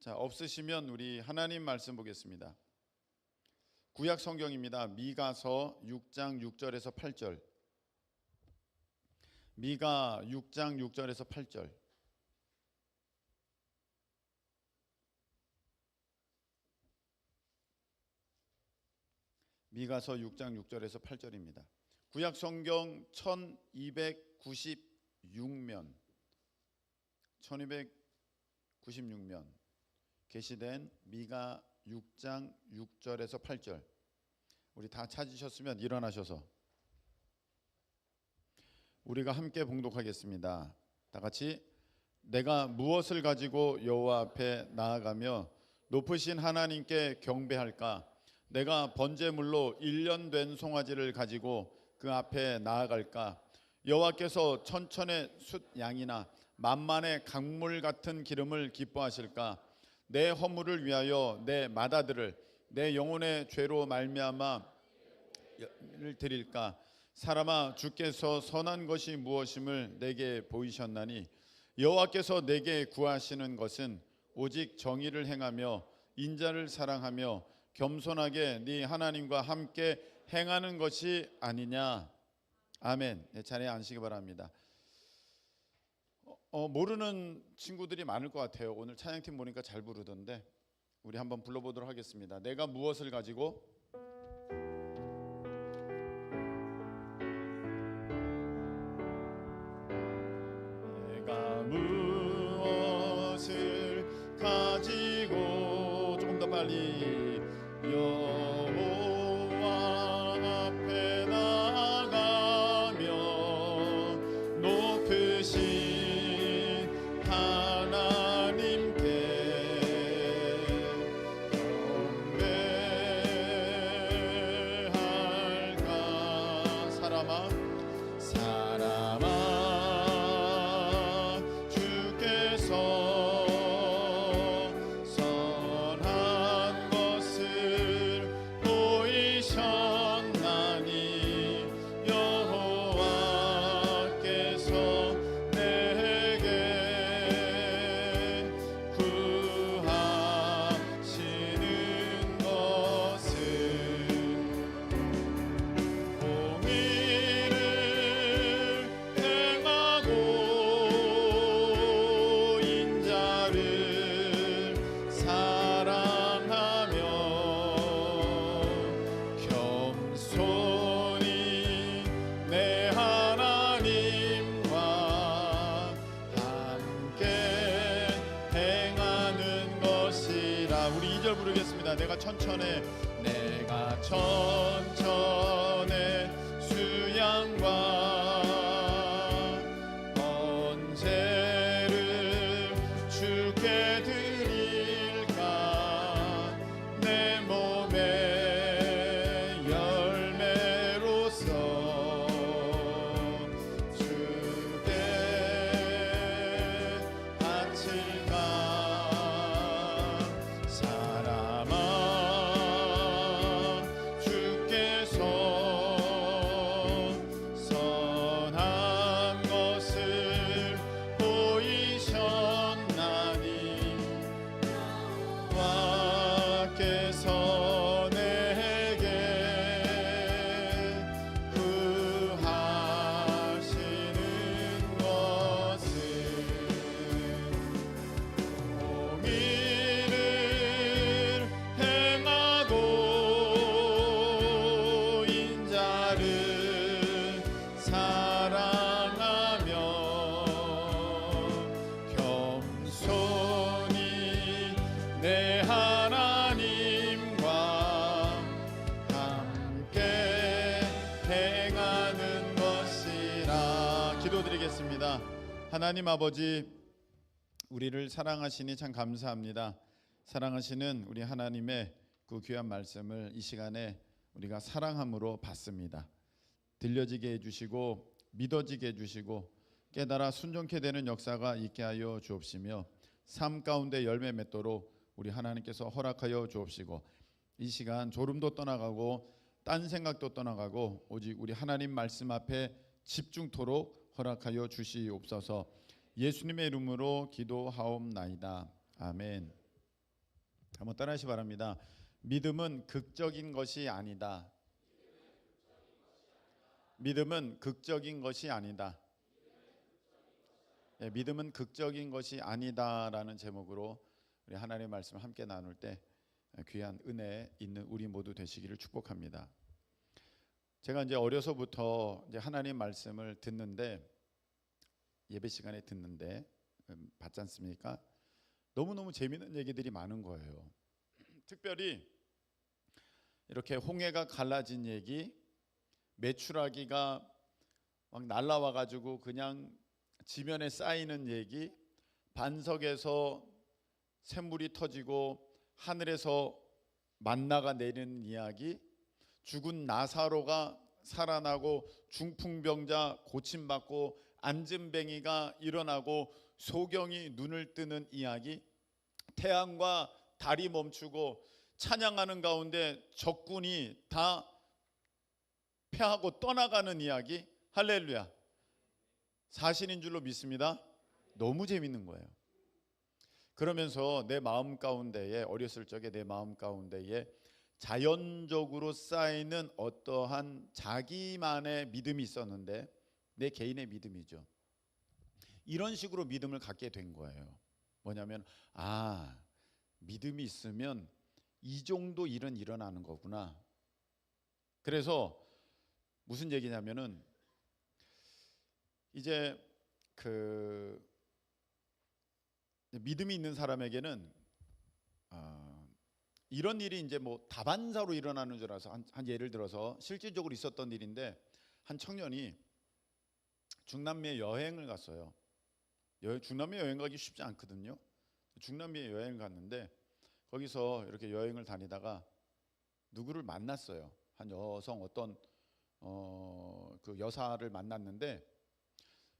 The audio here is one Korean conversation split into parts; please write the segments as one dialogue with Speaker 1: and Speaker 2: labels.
Speaker 1: 자, 없으시면 우리 하나님 말씀 보겠습니다. 구약 성경입니다. 미가서 6장 6절에서 8절. 미가 6장 6절에서 8절. 미가서 6장 6절에서 8절입니다. 구약 성경 1296면 게시된 미가 6장 6절에서 8절. 우리 다 찾으셨으면 일어나셔서 우리가 함께 봉독하겠습니다. 다 같이. 내가 무엇을 가지고 여호와 앞에 나아가며 높으신 하나님께 경배할까? 내가 번제물로 1년 된 송아지를 가지고 그 앞에 나아갈까? 여호와께서 천천의 숫 양이나 만만의 강물 같은 기름을 기뻐하실까? 내 허물을 위하여 내 맏아들을 내 영혼의 죄로 말미암아 드릴까? 사람아, 주께서 선한 것이 무엇임을 내게 보이셨나니 여호와께서 내게 구하시는 것은 오직 정의를 행하며 인자를 사랑하며 겸손하게 네 하나님과 함께 행하는 것이 아니냐. 아멘. 네, 자리에 앉으시기 바랍니다. 모르는 친구들이 많을 것 같아요. 오늘 찬양팀 보니까 잘 부르던데 우리 한번 불러보도록 하겠습니다. 내가 무엇을 가지고 무엇을 가지고 조금 더 빨리 여호와 앞에 나가며 높으신 하나님께 경배할까? 사람아 선한 것을 보이셨나니 여호와께서 내게 구하시는 것은 공의를 행하고 인자를 사랑하며 겸손히 내 하나님과 함께 행하는 것이라. 우리 2절 부르겠습니다. 내가 천천히 수양과 번제를 주께 드릴까? 내 몸의 열매로서 주께 바칠까? 사람아, 주께서 선한 것을 보이셨나니 여호와께서 내게 구하시는 것은 공의를 행하고 인자를 사랑하며 겸손히 내 하나님과 함께 행하는 것이라. 기도드리겠습니다. 하나님 아버지, 우리를 사랑하시니 참 감사합니다. 사랑하시는 우리 하나님의 그 귀한 말씀을 이 시간에 우리가 사랑함으로 받습니다. 들려지게 해주시고 믿어지게 해주시고 깨달아 순종케 되는 역사가 있게 하여 주옵시며 삶 가운데 열매 맺도록 우리 하나님께서 허락하여 주옵시고 이 시간 졸음도 떠나가고 딴 생각도 떠나가고 오직 우리 하나님 말씀 앞에 집중토록 허락하여 주시옵소서. 예수님의 이름으로 기도하옵나이다. 아멘. 한번 따라하시 바랍니다. 믿음은 극적인 것이 아니다. 믿음은 극적인 것이 아니다. 예, 믿음은 극적인 것이 아니다라는 제목으로 우리 하나님의 말씀을 함께 나눌 때 귀한 은혜 있는 우리 모두 되시기를 축복합니다. 제가 이제 어려서부터 이제 하나님 말씀을 듣는데, 예배 시간에 듣는데 받지 않습니까? 너무너무 재미있는 얘기들이 많은 거예요. 특별히 이렇게 홍해가 갈라진 얘기, 메추라기가 막 날라와 가지고 그냥 지면에 쌓이는 얘기, 반석에서 샘물이 터지고 하늘에서 만나가 내리는 이야기, 죽은 나사로가 살아나고 중풍병자 고침받고 안진뱅이가 일어나고 소경이 눈을 뜨는 이야기, 태양과 달이 멈추고 찬양하는 가운데 적군이 다 패하고 떠나가는 이야기, 할렐루야. 사실인 줄로 믿습니다. 너무 재밌는 거예요. 그러면서 내 마음 가운데에, 어렸을 적에 내 마음 가운데에 자연적으로 쌓이는 어떠한 자기만의 믿음이 있었는데, 내 개인의 믿음이죠. 이런 식으로 믿음을 갖게 된 거예요. 뭐냐면, 믿음이 있으면 이 정도 일은 일어나는 거구나. 그래서 무슨 얘기냐면은, 이제 믿음이 있는 사람에게는 이런 일이 이제 뭐 다반사로 일어나는 줄 알아서, 한 예를 들어서 실질적으로 있었던 일인데, 한 청년이 중남미에 여행을 갔어요. 중남미 여행 가기 쉽지 않거든요. 중남미에 여행을 갔는데 거기서 이렇게 여행을 다니다가 누구를 만났어요. 한 여성, 어떤 그 여사를 만났는데,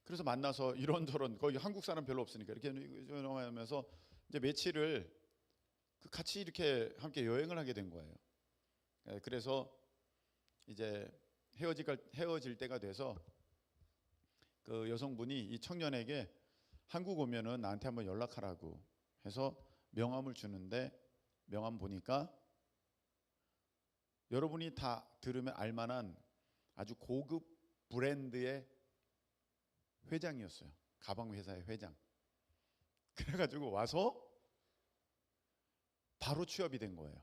Speaker 1: 그래서 만나서 이런저런, 거기 한국 사람 별로 없으니까 이렇게 하면서 이제 며칠을 같이 이렇게 함께 여행을 하게 된 거예요. 그래서 이제 헤어질 때가 돼서 그 여성분이 이 청년에게 한국 오면은 나한테 한번 연락하라고 해서 명함을 주는데, 명함 보니까 여러분이 다 들으면 알만한 아주 고급 브랜드의 회장이었어요. 가방 회사의 회장. 그래가지고 와서 바로 취업이 된 거예요.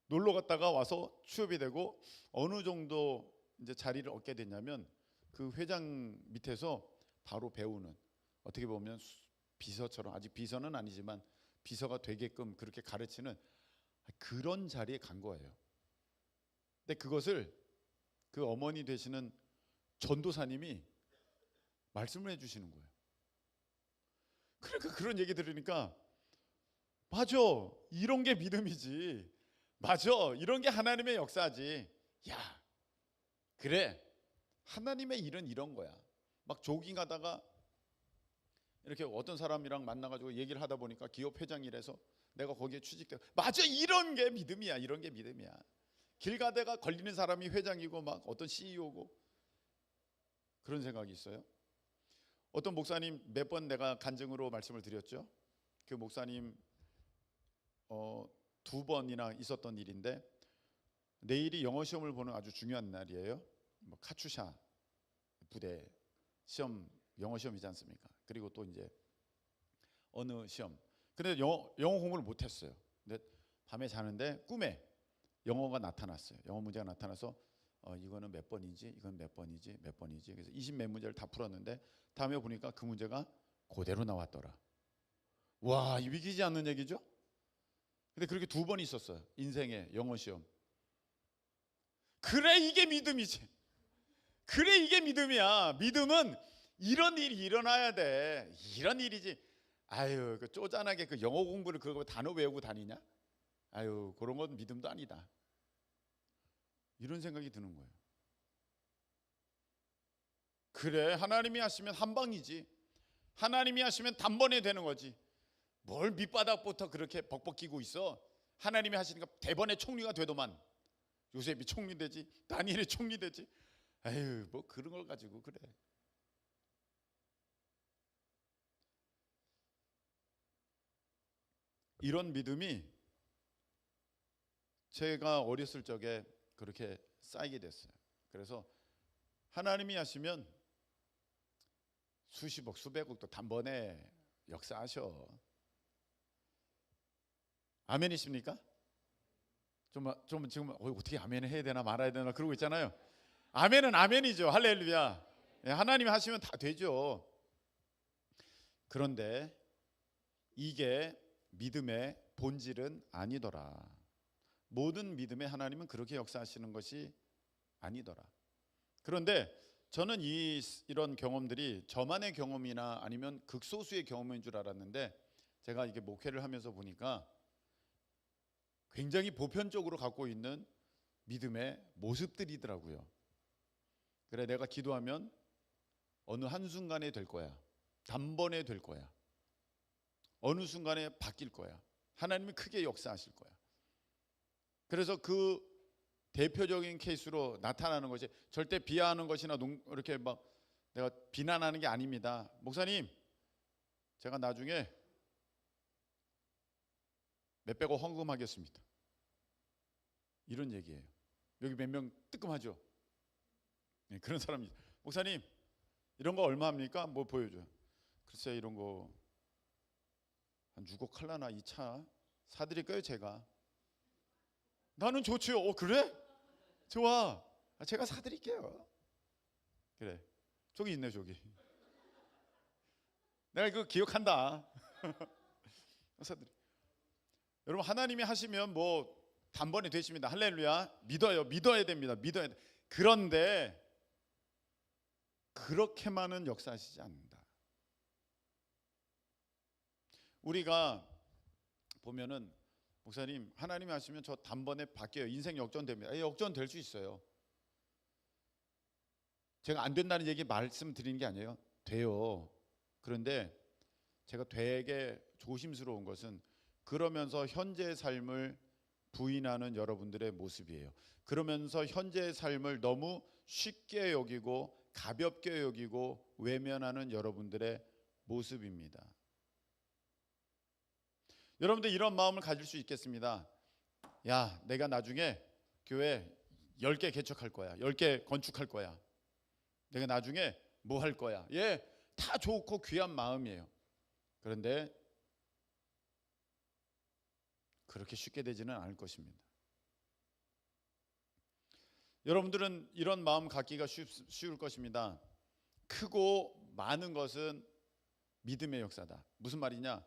Speaker 1: 놀러 갔다가 와서 취업이 되고, 어느 정도 이제 자리를 얻게 됐냐면 그 회장 밑에서 바로 배우는, 어떻게 보면 비서처럼, 아직 비서는 아니지만 비서가 되게끔 그렇게 가르치는 그런 자리에 간 거예요. 근데 그것을 그 어머니 되시는 전도사님이 말씀을 해주시는 거예요. 그러니까 그런 얘기 들으니까, 맞아, 이런 게 믿음이지. 맞아, 이런 게 하나님의 역사지. 야, 그래, 하나님의 일은 이런 거야. 막 조깅하다가 이렇게 어떤 사람이랑 만나가지고 얘기를 하다 보니까 기업 회장이라서 내가 거기에 취직되고, 맞아, 이런 게 믿음이야. 이런 게 믿음이야. 길 가다가 걸리는 사람이 회장이고 막 어떤 CEO고, 그런 생각이 있어요. 어떤 목사님, 몇 번 내가 간증으로 말씀을 드렸죠. 그 목사님 2번이나 있었던 일인데, 내일이 영어 시험을 보는 아주 중요한 날이에요. 뭐 카츄샤 부대 시험, 영어 시험이지 않습니까? 그리고 또 이제 어느 시험. 근데 영어 공부를 못했어요. 근데 밤에 자는데 꿈에 영어가 나타났어요. 영어 문제가 나타나서 이거는 몇 번이지, 이건 몇 번이지, 몇 번이지. 그래서 20몇 문제를 다 풀었는데 다음에 보니까 그 문제가 그대로 나왔더라. 와, 이 믿기지 않는 얘기죠? 근데 그렇게 2번 있었어요. 인생의 영어 시험. 그래, 이게 믿음이지. 그래, 이게 믿음이야. 믿음은 이런 일이 일어나야 돼. 이런 일이지. 아유, 그 쪼잔하게 그 영어 공부를 그거 단어 외우고 다니냐? 아유, 그런 건 믿음도 아니다. 이런 생각이 드는 거예요. 그래, 하나님이 하시면 한 방이지. 하나님이 하시면 단번에 되는 거지. 뭘 밑바닥부터 그렇게 벅벅 끼고 있어. 하나님이 하시니까 대번에 총리가 되더만. 요셉이 총리 되지, 다니엘이 총리 되지. 아유, 뭐 그런 걸 가지고 그래. 이런 믿음이 제가 어렸을 적에 그렇게 쌓이게 됐어요. 그래서 하나님이 하시면 수십억 수백억도 단번에 역사하셔. 아멘이십니까? 좀 지금 어떻게 아멘을 해야 되나 말아야 되나 그러고 있잖아요. 아멘은 아멘이죠. 할렐루야. 하나님이 하시면 다 되죠. 그런데 이게 믿음의 본질은 아니더라. 모든 믿음의 하나님은 그렇게 역사하시는 것이 아니더라. 그런데 저는 이런 경험들이 저만의 경험이나 아니면 극소수의 경험인 줄 알았는데 제가 이게 목회를 하면서 보니까 굉장히 보편적으로 갖고 있는 믿음의 모습들이더라고요. 그래, 내가 기도하면 어느 한순간에 될 거야. 단번에 될 거야. 어느 순간에 바뀔 거야. 하나님이 크게 역사하실 거야. 그래서 그 대표적인 케이스로 나타나는 것이, 절대 비하하는 것이나 이렇게 막 내가 비난하는 게 아닙니다. 목사님, 제가 나중에 몇백억 헌금하겠습니다. 이런 얘기예요. 여기 몇 명 뜨끔하죠? 네, 그런 사람이, 목사님 이런 거 얼마 합니까? 뭐 보여줘요. 글쎄 이런 거 한 6억 할라나 이 차 사드릴까요 제가? 나는 좋지요. 그래? 좋아. 제가 사드릴게요. 그래. 저기 있네 저기. 내가 이거 기억한다. 사드리. 여러분 하나님이 하시면 뭐 단번에 되십니다. 할렐루야. 믿어요. 믿어야 됩니다. 믿어야 돼. 그런데 그렇게만은 역사하시지 않는다. 우리가 보면은 목사님 하나님이 하시면 저 단번에 바뀌어요. 인생 역전됩니다. 역전될 수 있어요. 제가 안 된다는 얘기 말씀드리는 게 아니에요. 돼요. 그런데 제가 되게 조심스러운 것은 그러면서 현재의 삶을 부인하는 여러분들의 모습이에요. 그러면서 현재의 삶을 너무 쉽게 여기고 가볍게 여기고 외면하는 여러분들의 모습입니다. 여러분들 이런 마음을 가질 수 있겠습니다. 야, 내가 나중에 교회 10개 개척할 거야. 10개 건축할 거야. 내가 나중에 뭐 할 거야. 예, 다 좋고 귀한 마음이에요. 그런데 그렇게 쉽게 되지는 않을 것입니다. 여러분들은 이런 마음 갖기가 쉬울 것입니다. 크고 많은 것은 믿음의 역사다. 무슨 말이냐?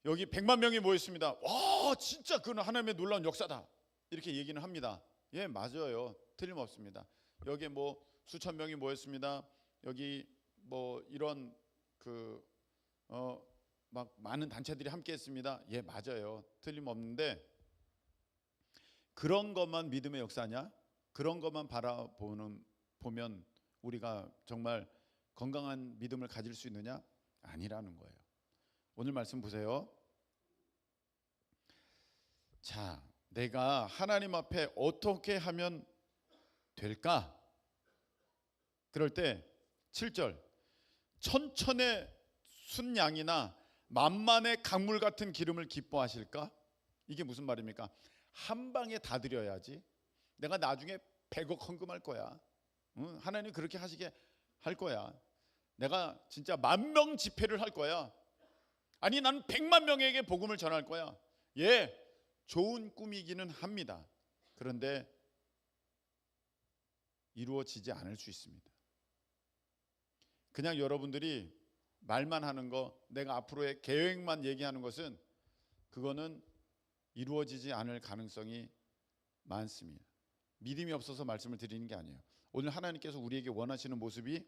Speaker 1: 여기 100만 명이 모였습니다. 와, 진짜 그건 하나님의 놀라운 역사다. 이렇게 얘기는 합니다. 예, 맞아요. 틀림없습니다. 여기 뭐 수천 명이 모였습니다. 여기 뭐 이런 막 많은 단체들이 함께했습니다. 예, 맞아요. 틀림없는데 그런 것만 믿음의 역사냐? 그런 것만 보면 우리가 정말 건강한 믿음을 가질 수 있느냐? 아니라는 거예요. 오늘 말씀 보세요. 자, 내가 하나님 앞에 어떻게 하면 될까? 그럴 때 7절, 천천의 순양이나 만만의 강물 같은 기름을 기뻐하실까? 이게 무슨 말입니까? 한 방에 다 드려야지. 내가 나중에 100억 헌금할 거야. 하나님 그렇게 하시게 할 거야. 내가 진짜 10,000명 집회를 할 거야. 아니 난 100만 명에게 복음을 전할 거야. 예, 좋은 꿈이기는 합니다. 그런데 이루어지지 않을 수 있습니다. 그냥 여러분들이 말만 하는 거, 내가 앞으로의 계획만 얘기하는 것은 그거는 이루어지지 않을 가능성이 많습니다. 믿음이 없어서 말씀을 드리는 게 아니에요. 오늘 하나님께서 우리에게 원하시는 모습이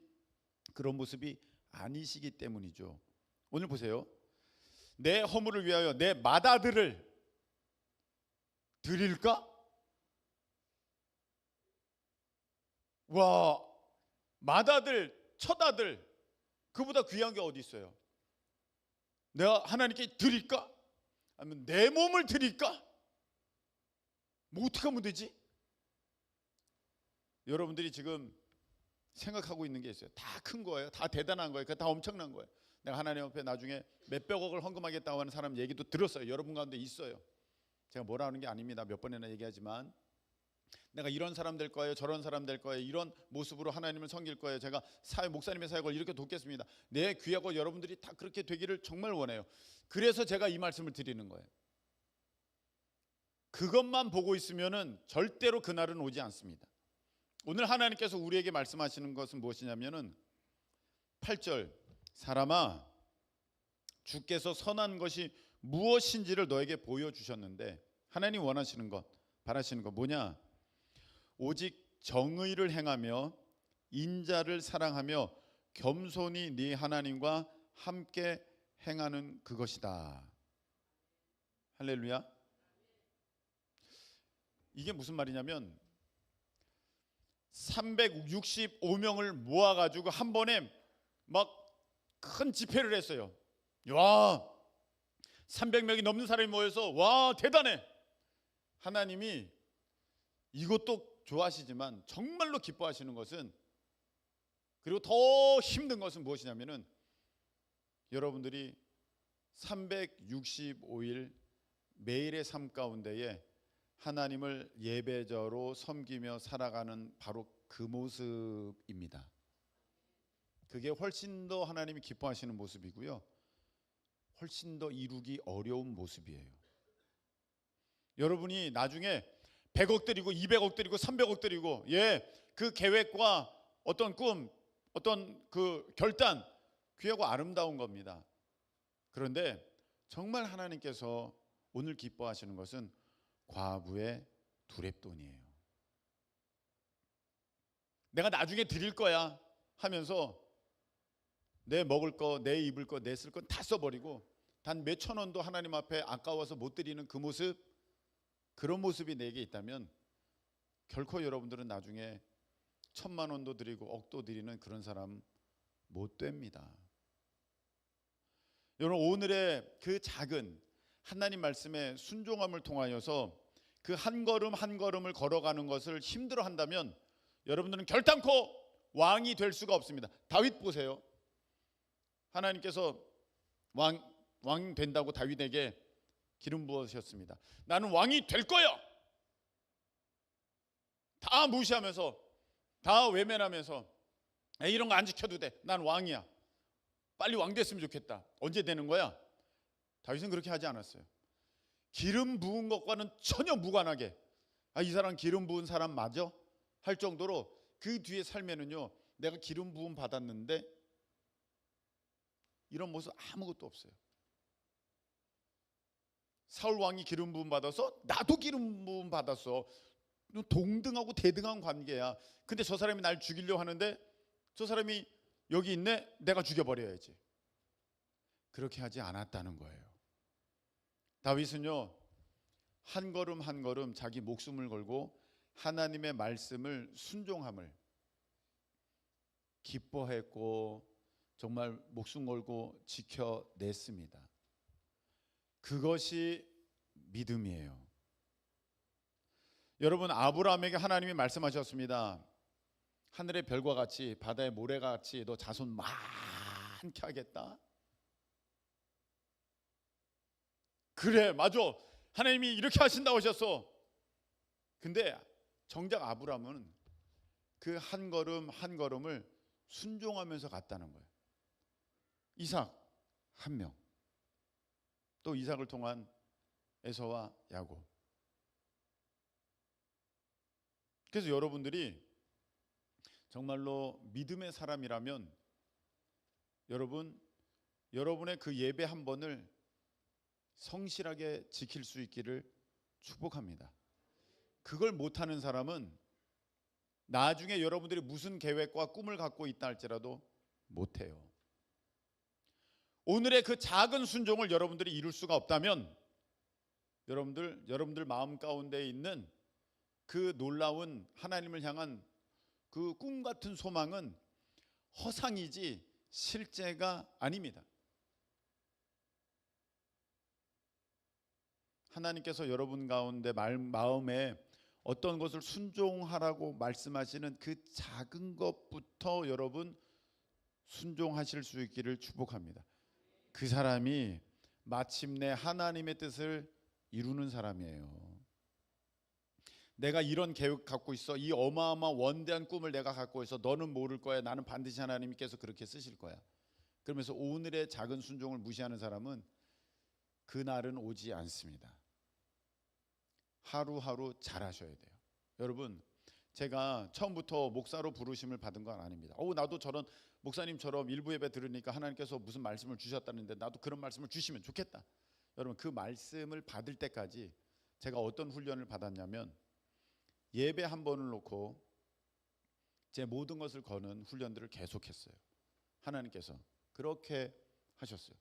Speaker 1: 그런 모습이 아니시기 때문이죠. 오늘 보세요. 내 허물을 위하여 내 맏아들을 드릴까? 와, 맏아들, 첫아들, 그보다 귀한 게 어디 있어요? 내가 하나님께 드릴까? 아니면 내 몸을 드릴까? 뭐 어떻게 하면 되지? 여러분들이 지금 생각하고 있는 게 있어요. 다 큰 거예요. 다 대단한 거예요. 다 엄청난 거예요. 내가 하나님 앞에 나중에 몇백억을 헌금하겠다고 하는 사람 얘기도 들었어요. 여러분 가운데 있어요. 제가 뭐라 하는 게 아닙니다. 몇 번이나 얘기하지만 내가 이런 사람 될 거예요, 저런 사람 될 거예요, 이런 모습으로 하나님을 섬길 거예요, 제가 목사님의 사역을 이렇게 돕겠습니다. 네, 귀하고 여러분들이 다 그렇게 되기를 정말 원해요. 그래서 제가 이 말씀을 드리는 거예요. 그것만 보고 있으면은 절대로 그날은 오지 않습니다. 오늘 하나님께서 우리에게 말씀하시는 것은 무엇이냐면은 8절, 사람아 주께서 선한 것이 무엇인지를 너에게 보여주셨는데, 하나님 원하시는 것, 바라시는 것 뭐냐? 오직 정의를 행하며 인자를 사랑하며 겸손히 네 하나님과 함께 행하는 그것이다. 할렐루야. 이게 무슨 말이냐면 365명을 모아가지고 한 번에 막 큰 집회를 했어요. 와, 300명이 넘는 사람이 모여서 와 대단해. 하나님이 이것도 좋아하시지만 정말로 기뻐하시는 것은, 그리고 더 힘든 것은 무엇이냐면은 여러분들이 365일 매일의 삶 가운데에 하나님을 예배자로 섬기며 살아가는 바로 그 모습입니다. 그게 훨씬 더 하나님이 기뻐하시는 모습이고요, 훨씬 더 이루기 어려운 모습이에요. 여러분이 나중에 100억 드리고 200억 드리고 300억 드리고 그 계획과 어떤 꿈, 어떤 그 결단 귀하고 아름다운 겁니다. 그런데 정말 하나님께서 오늘 기뻐하시는 것은 과부의 두렙돈이에요. 내가 나중에 드릴 거야 하면서 내 먹을 거, 내 입을 거, 내 쓸 건 다 써버리고 단 몇천 원도 하나님 앞에 아까워서 못 드리는 그 모습, 그런 모습이 내게 있다면 결코 여러분들은 나중에 1,000만 원도 드리고 억도 드리는 그런 사람 못 됩니다. 여러분, 오늘의 그 작은 하나님 말씀의 순종함을 통하여서 그 한 걸음 한 걸음을 걸어가는 것을 힘들어 한다면 여러분들은 결단코 왕이 될 수가 없습니다. 다윗 보세요. 하나님께서 왕 된다고 다윗에게 기름 부으셨습니다. 나는 왕이 될 거야. 다 무시하면서, 다 외면하면서, 이런 거 안 지켜도 돼, 난 왕이야, 빨리 왕 됐으면 좋겠다. 언제 되는 거야? 다윗은 그렇게 하지 않았어요. 기름 부은 것과는 전혀 무관하게 이 사람 기름 부은 사람 맞아? 할 정도로 그 뒤에 삶에는요, 내가 기름 부음 받았는데 이런 모습 아무것도 없어요. 사울 왕이 기름 부음 받아서 나도 기름 부음 받았어. 동등하고 대등한 관계야. 근데 저 사람이 날 죽이려고 하는데 저 사람이 여기 있네, 내가 죽여버려야지. 그렇게 하지 않았다는 거예요. 다윗은요, 한 걸음 한 걸음 자기 목숨을 걸고 하나님의 말씀을 순종함을 기뻐했고 정말 목숨 걸고 지켜냈습니다. 그것이 믿음이에요. 여러분, 아브라함에게 하나님이 말씀하셨습니다. 하늘의 별과 같이 바다의 모래가 같이 너 자손 많게 하겠다. 그래, 맞아, 하나님이 이렇게 하신다고 하셨어. 근데 정작 아브라함은 그 한 걸음 한 걸음을 순종하면서 갔다는 거예요. 이삭 한 명, 또 이삭을 통한 에서와 야곱. 그래서 여러분들이 정말로 믿음의 사람이라면 여러분의 그 예배 한 번을 성실하게 지킬 수 있기를 축복합니다. 그걸 못하는 사람은 나중에 여러분들이 무슨 계획과 꿈을 갖고 있다 할지라도 못해요. 오늘의 그 작은 순종을 여러분들이 이룰 수가 없다면 여러분들 마음 가운데 있는 그 놀라운 하나님을 향한 그 꿈 같은 소망은 허상이지 실제가 아닙니다. 하나님께서 여러분 가운데 마음에 어떤 것을 순종하라고 말씀하시는 그 작은 것부터 여러분 순종하실 수 있기를 축복합니다. 그 사람이 마침내 하나님의 뜻을 이루는 사람이에요. 내가 이런 계획 갖고 있어. 이 어마어마한 원대한 꿈을 내가 갖고 있어. 너는 모를 거야. 나는 반드시 하나님께서 그렇게 쓰실 거야. 그러면서 오늘의 작은 순종을 무시하는 사람은 그날은 오지 않습니다. 하루하루 잘하셔야 돼요. 여러분, 제가 처음부터 목사로 부르심을 받은 건 아닙니다. 나도 저런 목사님처럼 일부 예배 들으니까 하나님께서 무슨 말씀을 주셨다는데 나도 그런 말씀을 주시면 좋겠다. 여러분, 그 말씀을 받을 때까지 제가 어떤 훈련을 받았냐면 예배 한 번을 놓고 제 모든 것을 거는 훈련들을 계속했어요. 하나님께서 그렇게 하셨어요.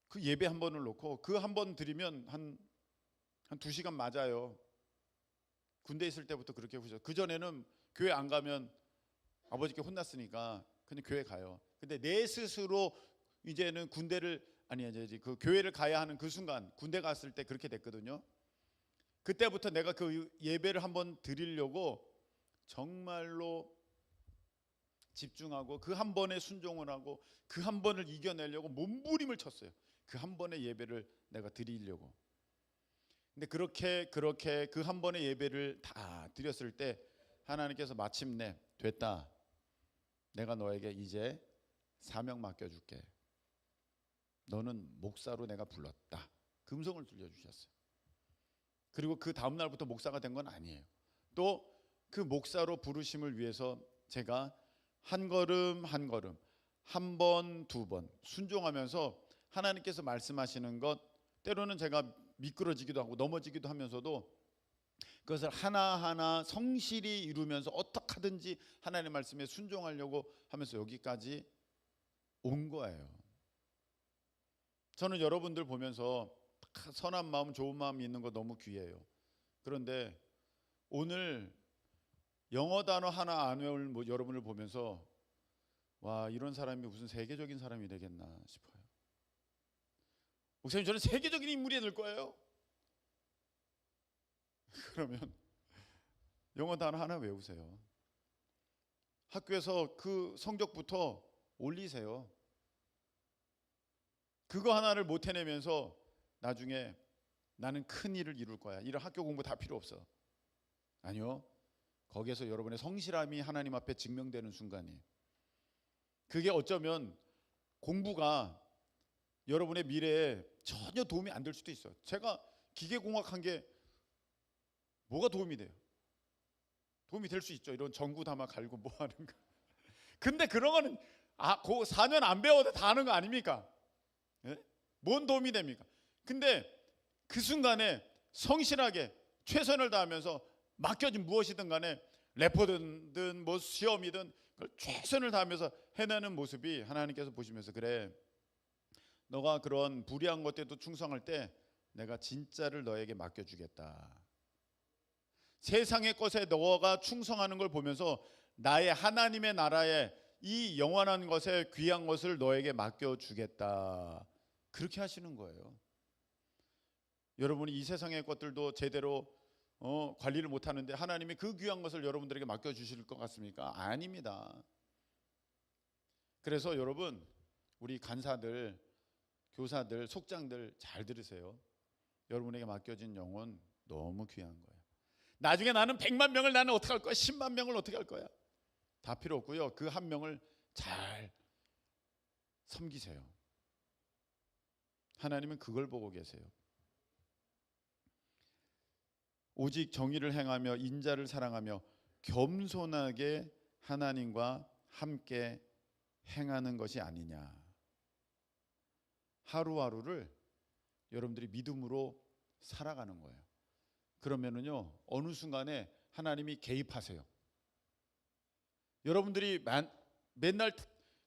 Speaker 1: 그 예배 한 번을 놓고 그 한 번 드리면 한 2시간 맞아요. 군대 있을 때부터 그렇게 하셨어요. 그전에는 교회 안 가면 아버지께 혼났으니까 그냥 교회 가요. 근데 내 스스로 이제는 그 교회를 가야 하는 그 순간, 군대 갔을 때 그렇게 됐거든요. 그때부터 내가 그 예배를 한번 드리려고 정말로 집중하고 그 한 번에 순종을 하고 그 한 번을 이겨내려고 몸부림을 쳤어요. 그 한 번의 예배를 내가 드리려고. 근데 그렇게 그 한 번의 예배를 다 드렸을 때 하나님께서 마침내 됐다. 내가 너에게 이제 사명 맡겨줄게. 너는 목사로 내가 불렀다. 금성을 들려주셨어요. 그리고 그 다음 날부터 목사가 된 건 아니에요. 또 그 목사로 부르심을 위해서 제가 한 걸음 한 걸음, 한 번, 두 번 순종하면서 하나님께서 말씀하시는 것, 때로는 제가 미끄러지기도 하고 넘어지기도 하면서도 그것을 하나하나 성실히 이루면서 어떻게 하든지 하나님의 말씀에 순종하려고 하면서 여기까지 온 거예요. 저는 여러분들 보면서 선한 마음, 좋은 마음이 있는 거 너무 귀해요. 그런데 오늘 영어 단어 하나 안 외울 여러분을 보면서 와, 이런 사람이 무슨 세계적인 사람이 되겠나 싶어요. 목사님, 저는 세계적인 인물이 될 거예요. 그러면 영어 단어 하나 외우세요. 학교에서 그 성적부터 올리세요. 그거 하나를 못 해내면서 나중에 나는 큰 일을 이룰 거야, 이런 학교 공부 다 필요 없어. 아니요. 거기에서 여러분의 성실함이 하나님 앞에 증명되는 순간이에요. 그게 어쩌면 공부가 여러분의 미래에 전혀 도움이 안 될 수도 있어요. 제가 기계공학한 게 뭐가 도움이 돼요? 도움이 될 수 있죠. 이런 전구 담아 갈고 뭐 하는 거. 근데 그런 거는 그 4년 안 배워도 다 하는 거 아닙니까? 예? 뭔 도움이 됩니까? 근데 그 순간에 성실하게 최선을 다하면서 맡겨진 무엇이든 간에 레포든 뭐 시험이든 그걸 최선을 다하면서 해내는 모습이 하나님께서 보시면서 그래, 너가 그런 불의한 것들도 충성할 때 내가 진짜를 너에게 맡겨주겠다. 세상의 것에 너가 충성하는 걸 보면서 나의 하나님의 나라에 이 영원한 것에 귀한 것을 너에게 맡겨주겠다. 그렇게 하시는 거예요. 여러분이 이 세상의 것들도 제대로 관리를 못하는데 하나님이 그 귀한 것을 여러분들에게 맡겨주실 것 같습니까? 아닙니다. 그래서 여러분, 우리 간사들, 교사들, 속장들 잘 들으세요. 여러분에게 맡겨진 영혼 너무 귀한 거예요. 나중에 나는 100만 명을 나는 어떻게 할 거야? 10만 명을 어떻게 할 거야? 다 필요 없고요. 그 한 명을 잘 섬기세요. 하나님은 그걸 보고 계세요. 오직 정의를 행하며 인자를 사랑하며 겸손하게 하나님과 함께 행하는 것이 아니냐. 하루하루를 여러분들이 믿음으로 살아가는 거예요. 그러면은요, 어느 순간에 하나님이 개입하세요. 여러분들이 맨날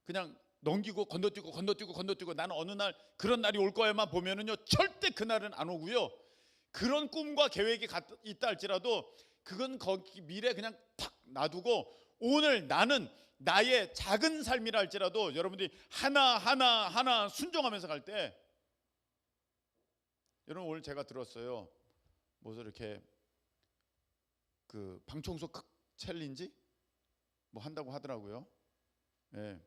Speaker 1: 그냥 넘기고 건너뛰고 나는 어느 날 그런 날이 올 거야만 보면은요, 절대 그날은 안 오고요. 그런 꿈과 계획이 있다 할지라도 그건 거기 미래 그냥 탁 놔두고 오늘 나는 나의 작은 삶이라 할지라도 여러분들이 하나 순종하면서 갈 때, 여러분 오늘 제가 들었어요. 무슨 이렇게 그 방청소 챌린지 뭐 한다고 하더라고요. 예.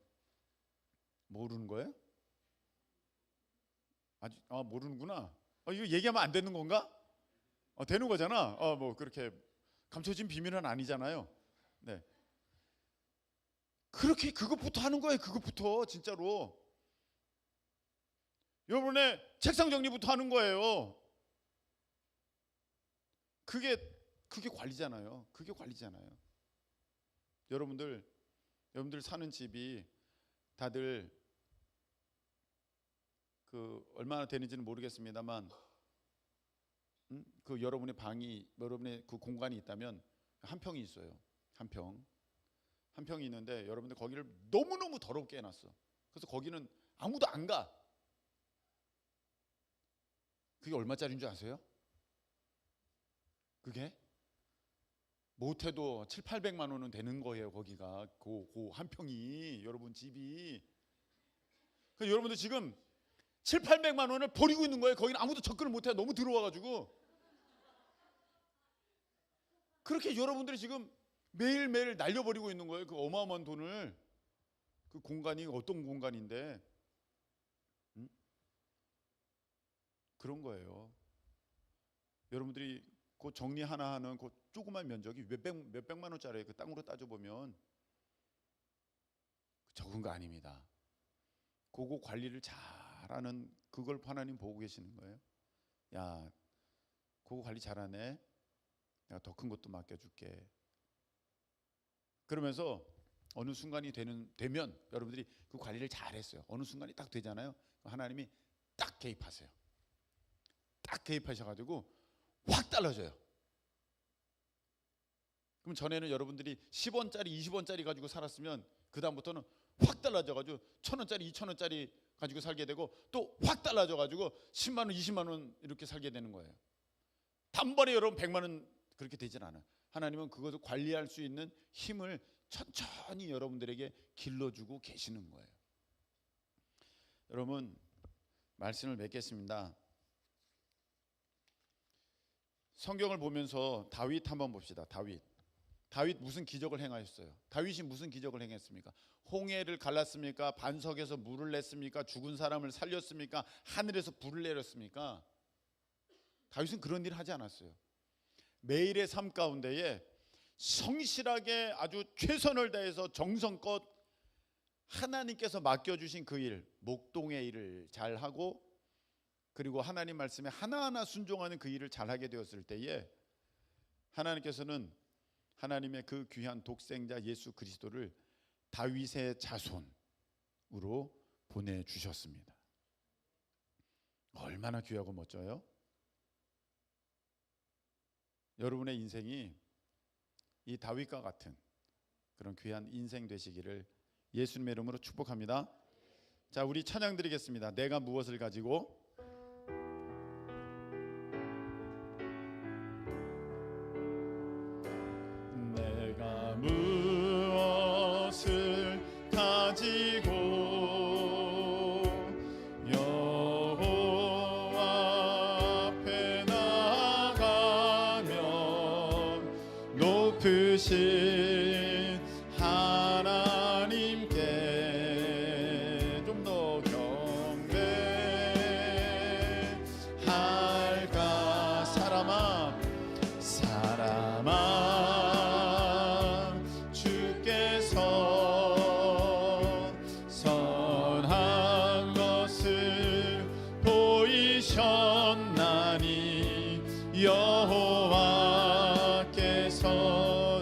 Speaker 1: 모르는 거예요? 아직 모르는구나. 이거 얘기하면 안 되는 건가? 되는 거잖아. 뭐 그렇게 감춰진 비밀은 아니잖아요. 네. 그렇게 그것부터 하는 거예요. 그것부터 진짜로. 여러분의 책상 정리부터 하는 거예요. 그게 관리잖아요. 그게 관리잖아요. 여러분들 사는 집이 다들 얼마나 되는지는 모르겠습니다만, 그 여러분의 방이, 여러분의 그 공간이 있다면 한 평이 있어요. 한 평이 있는데 여러분들 거기를 너무너무 더럽게 해놨어. 그래서 거기는 아무도 안 가. 그게 얼마짜리인 줄 아세요? 그게 못해도 700~800만 원은 되는 거예요. 거기가 그 한 평이, 여러분 집이. 그래서 여러분들 지금 700~800만 원을 버리고 있는 거예요. 거기는 아무도 접근을 못해요. 너무 더러워가지고. 그렇게 여러분들이 지금 매일매일 날려버리고 있는 거예요. 그 어마어마한 돈을. 그 공간이 어떤 공간인데, 그런 거예요. 여러분들이 그 정리 하나 하는 그 조그만 면적이 몇백만 원짜리 그 땅으로 따져보면 적은 거 아닙니다. 그거 관리를 잘하는, 그걸 하나님 보고 계시는 거예요. 야, 그거 관리 잘하네. 내가 더 큰 것도 맡겨줄게. 그러면서 어느 순간이 되면 여러분들이 그 관리를 잘했어요. 어느 순간이 딱 되잖아요. 하나님이 딱 개입하세요. 딱 개입하셔가지고 확 달라져요. 그럼 전에는 여러분들이 10원짜리 20원짜리 가지고 살았으면 그 다음부터는 확 달라져가지고 1,000원짜리 2,000원짜리 가지고 살게 되고, 또 확 달라져가지고 10만 원 20만 원 이렇게 살게 되는 거예요. 단번에 여러분 100만 원 그렇게 되진 않아요. 하나님은 그것을 관리할 수 있는 힘을 천천히 여러분들에게 길러주고 계시는 거예요. 여러분, 말씀을 맺겠습니다. 성경을 보면서 다윗 한번 봅시다. 다윗 무슨 기적을 행하셨어요? 다윗이 무슨 기적을 행했습니까? 홍해를 갈랐습니까? 반석에서 물을 냈습니까? 죽은 사람을 살렸습니까? 하늘에서 불을 내렸습니까? 다윗은 그런 일을 하지 않았어요. 매일의 삶 가운데에 성실하게 아주 최선을 다해서 정성껏 하나님께서 맡겨주신 그 일, 목동의 일을 잘하고, 그리고 하나님 말씀에 하나하나 순종하는 그 일을 잘하게 되었을 때에 하나님께서는 하나님의 그 귀한 독생자 예수 그리스도를 다윗의 자손으로 보내주셨습니다. 얼마나 귀하고 멋져요? 여러분의 인생이 이 다윗과 같은 그런 귀한 인생 되시기를 예수님의 이름으로 축복합니다. 자, 우리 찬양 드리겠습니다. 내가 무엇을 가지고. 내가 무엇을 가지고 여호와 앞에 나가면 높으신 하나님께 좀 더 경배할까. 사람아 주께서 선한 것을 보이셨나니 여호와께서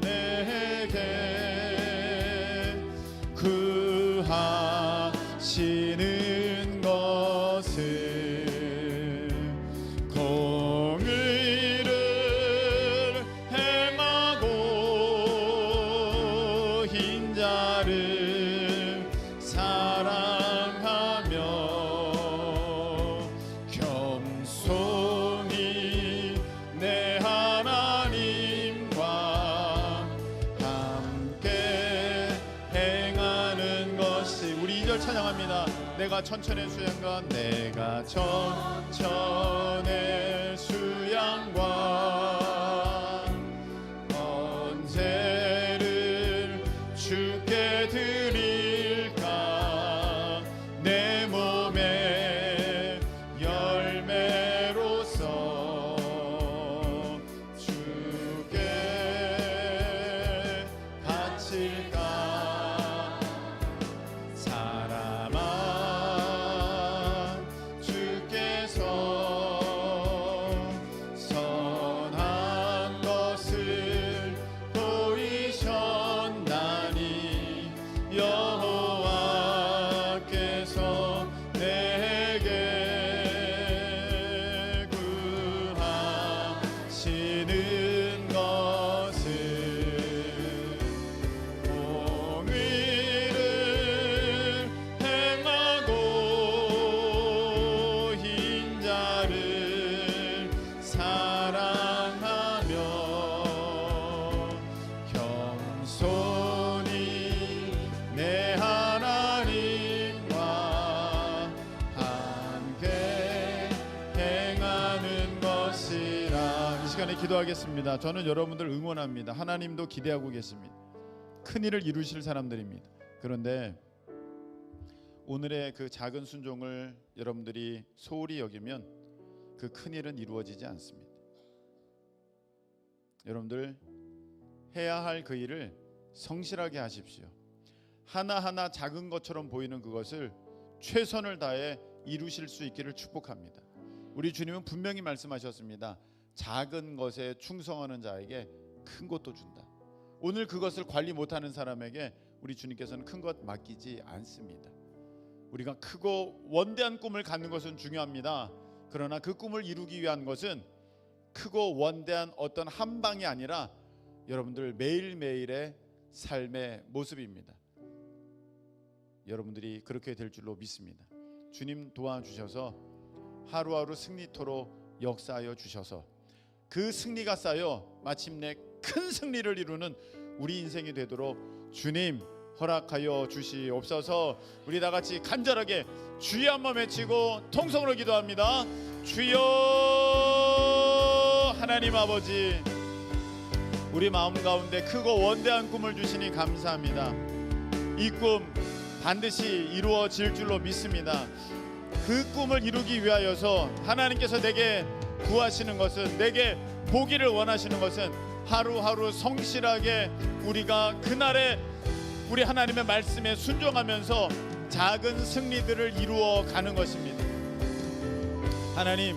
Speaker 1: 내게 구하시는 것을 공의를 행하고 인자를 사랑하며 겸손히 내 하나님과 함께 행하는 것이. 우리 2절 찬양합니다. 내가 천천의 수양과 내가 천천의 수양과 언제를 주께 드릴까. 내 몸에 기도하겠습니다. 저는 여러분들 응원합니다. 하나님도 기대하고 계십니다. 큰 일을 이루실 사람들입니다. 그런데 오늘의 그 작은 순종을 여러분들이 소홀히 여기면 그 큰 일은 이루어지지 않습니다. 여러분들 해야 할 그 일을 성실하게 하십시오. 하나하나 작은 것처럼 보이는 그것을 최선을 다해 이루실 수 있기를 축복합니다. 우리 주님은 분명히 말씀하셨습니다. 작은 것에 충성하는 자에게 큰 것도 준다. 오늘 그것을 관리 못하는 사람에게 우리 주님께서는 큰 것 맡기지 않습니다. 우리가 크고 원대한 꿈을 갖는 것은 중요합니다. 그러나 그 꿈을 이루기 위한 것은 크고 원대한 어떤 한 방이 아니라 여러분들 매일매일의 삶의 모습입니다. 여러분들이 그렇게 될 줄로 믿습니다. 주님 도와주셔서 하루하루 승리토로 역사하여 주셔서 그 승리가 쌓여 마침내 큰 승리를 이루는 우리 인생이 되도록 주님 허락하여 주시옵소서. 우리 다 같이 간절하게 주여 한번 외치고 통성으로 기도합니다. 주여 하나님 아버지, 우리 마음 가운데 크고 원대한 꿈을 주시니 감사합니다. 이 꿈 반드시 이루어질 줄로 믿습니다. 그 꿈을 이루기 위하여서 하나님께서 내게 구하시는 것은, 내게 보기를 원하시는 것은 하루하루 성실하게 우리가 그날의 우리 하나님의 말씀에 순종하면서 작은 승리들을 이루어 가는 것입니다. 하나님,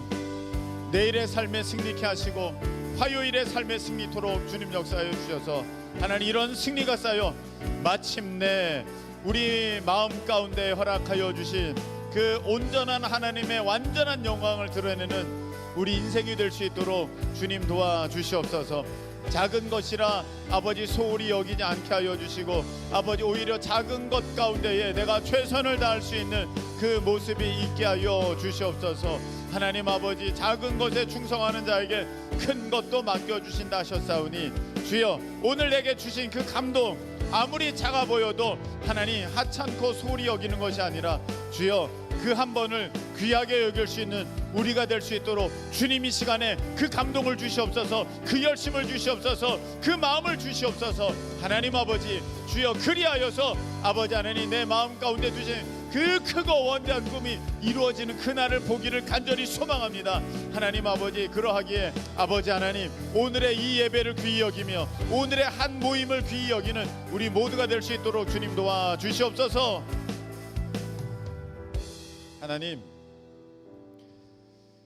Speaker 1: 내일의 삶에 승리케 하시고 화요일의 삶에 승리토록 주님 역사하여 주셔서 하나님 이런 승리가 쌓여 마침내 우리 마음 가운데 허락하여 주신 그 온전한 하나님의 완전한 영광을 드러내는 우리 인생이 될 수 있도록 주님 도와주시옵소서. 작은 것이라 아버지 소홀히 여기지 않게 하여 주시고, 아버지 오히려 작은 것 가운데에 내가 최선을 다할 수 있는 그 모습이 있게 하여 주시옵소서. 하나님 아버지, 작은 것에 충성하는 자에게 큰 것도 맡겨주신다 하셨사오니 주여 오늘 내게 주신 그 감동, 아무리 작아 보여도 하나님 하찮고 소홀히 여기는 것이 아니라 주여 그 한 번을 귀하게 여길 수 있는 우리가 될 수 있도록 주님 이 시간에 그 감동을 주시옵소서, 그 열심을 주시옵소서, 그 마음을 주시옵소서. 하나님 아버지 주여 그리하여서 아버지 하나님 내 마음 가운데 두신 그 크고 원대한 꿈이 이루어지는 그날을 보기를 간절히 소망합니다. 하나님 아버지 그러하기에 아버지 하나님 오늘의 이 예배를 귀히 여기며 오늘의 한 모임을 귀히 여기는 우리 모두가 될 수 있도록 주님 도와주시옵소서. 하나님,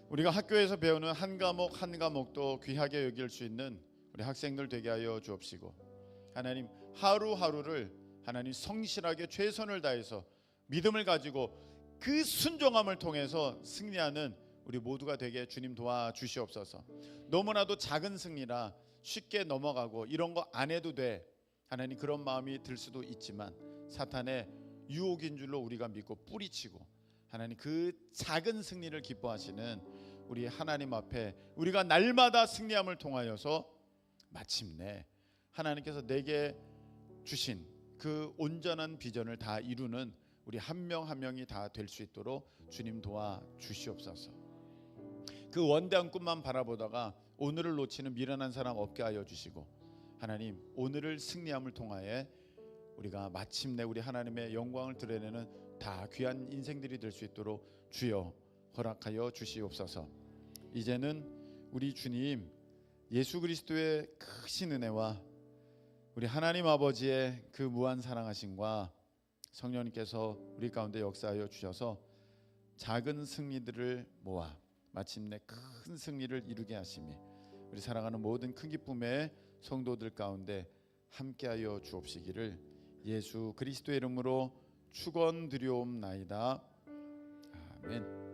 Speaker 1: 우리가 학교에서 배우는 한 과목 한 과목도 귀하게 여길 수 있는 우리 학생들 되게 하여 주옵시고, 하나님 하루하루를 하나님 성실하게 최선을 다해서 믿음을 가지고 그 순종함을 통해서 승리하는 우리 모두가 되게 주님 도와주시옵소서. 너무나도 작은 승리라 쉽게 넘어가고 이런 거 안 해도 돼, 하나님 그런 마음이 들 수도 있지만 사탄의 유혹인 줄로 우리가 믿고 뿌리치고 하나님 그 작은 승리를 기뻐하시는 우리 하나님 앞에 우리가 날마다 승리함을 통하여서 마침내 하나님께서 내게 주신 그 온전한 비전을 다 이루는 우리 한 명 한 명이 다 될 수 있도록 주님 도와주시옵소서. 그 원대한 꿈만 바라보다가 오늘을 놓치는 미련한 사람 없게 하여 주시고, 하나님 오늘을 승리함을 통하여 우리가 마침내 우리 하나님의 영광을 드러내는 다 귀한 인생들이 될 수 있도록 주여 허락하여 주시옵소서. 이제는 우리 주님 예수 그리스도의 크신 은혜와 우리 하나님 아버지의 그 무한 사랑하심과 성령님께서 우리 가운데 역사하여 주셔서 작은 승리들을 모아 마침내 큰 승리를 이루게 하심이 우리 사랑하는 모든 큰 기쁨의 성도들 가운데 함께하여 주옵시기를 예수 그리스도의 이름으로 축원드리옵나이다. 아멘.